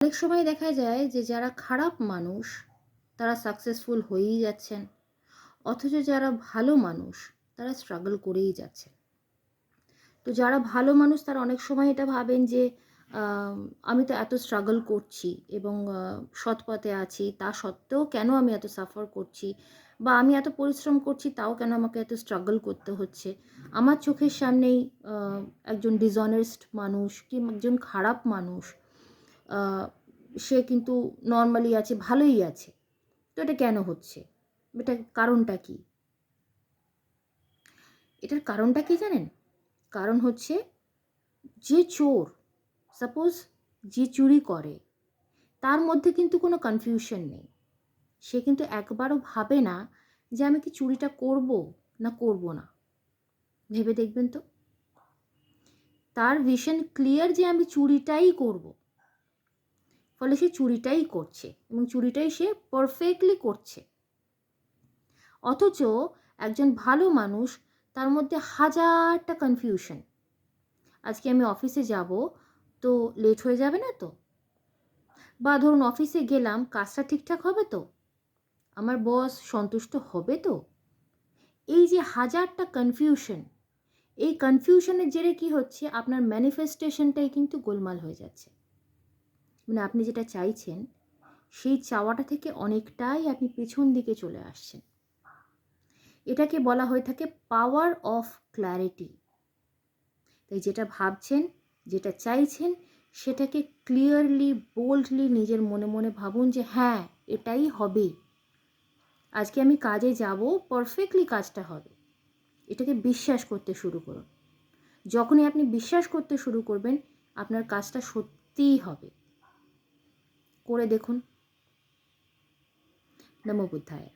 অনেক সময় দেখা যায় যে যারা খারাপ মানুষ তারা সাকসেসফুল হয়েই যাচ্ছেন, অথচ যারা ভালো মানুষ তারা স্ট্রাগল করেই যাচ্ছেন। তো যারা ভালো মানুষ তারা অনেক সময় এটা ভাবেন যে আম, আমি তো এত স্ট্রাগল করছি এবং সৎ পথে আছি, তা সত্ত্বেও কেন আমি এত সাফার করছি, বা আমি এত পরিশ্রম করছি তাও কেন আমাকে এত স্ট্রাগল করতে হচ্ছে। আমার চোখের সামনেই আহ, একজন ডিসঅনেস্ট মানুষ কি একজন খারাপ মানুষ, আহ, সে কিন্তু নর্মালি আছে, ভালোই আছে। তো এটা কেন হচ্ছে? এটা কারণটা কি? এটার কারণটা কি জানেন? কারণ হচ্ছে, যে চোর, সাপোজ যে চুরি করে, তার মধ্যে কিন্তু কোনো কনফিউশন নেই। সে কিন্তু একবারও ভাবে না যে আমি কি চুরিটা করব না করব না। ভেবে দেখবেন তো, তার ভিশন ক্লিয়ার যে আমি চুরিটাই করব। ফলে সে চুরিটাই করছে এবং চুরিটাই সে পারফেক্টলি করছে। অথচ একজন ভালো মানুষ, তার মধ্যে হাজারটা কনফিউশন। আজকে আমি অফিসে যাব, তো লেট হয়ে যাবে না তো? বা ধরুন অফিসে গেলাম, কাজটা ঠিকঠাক হবে তো? আমার বস সন্তুষ্ট হবে তো? এই যে হাজারটা কনফিউশন, এই কনফিউশনের জেরে কি হচ্ছে, আপনার ম্যানিফেস্টেশনটাই কিন্তু গোলমাল হয়ে যাচ্ছে। মানে আপনি যেটা চাইছেন, সেই চাওয়াটা থেকে অনেকটাই আপনি পেছন দিকে চলে আসছেন। এটাকে বলা হয়ে থাকে পাওয়ার অফ ক্ল্যারিটি। তাই যেটা ভাবছেন, যেটা চাইছেন, সেটাকে ক্লিয়ারলি, বোল্ডলি নিজের মনে মনে ভাবুন যে হ্যাঁ, এটাই হবে। আজকে আমি কাজে যাব, পারফেক্টলি কাজটা হবে। এটাকে বিশ্বাস করতে শুরু করুন। যখনই আপনি বিশ্বাস করতে শুরু করবেন, আপনার কাজটা সত্যিই হবে। করে দেখুন। নমো বুদ্ধায়।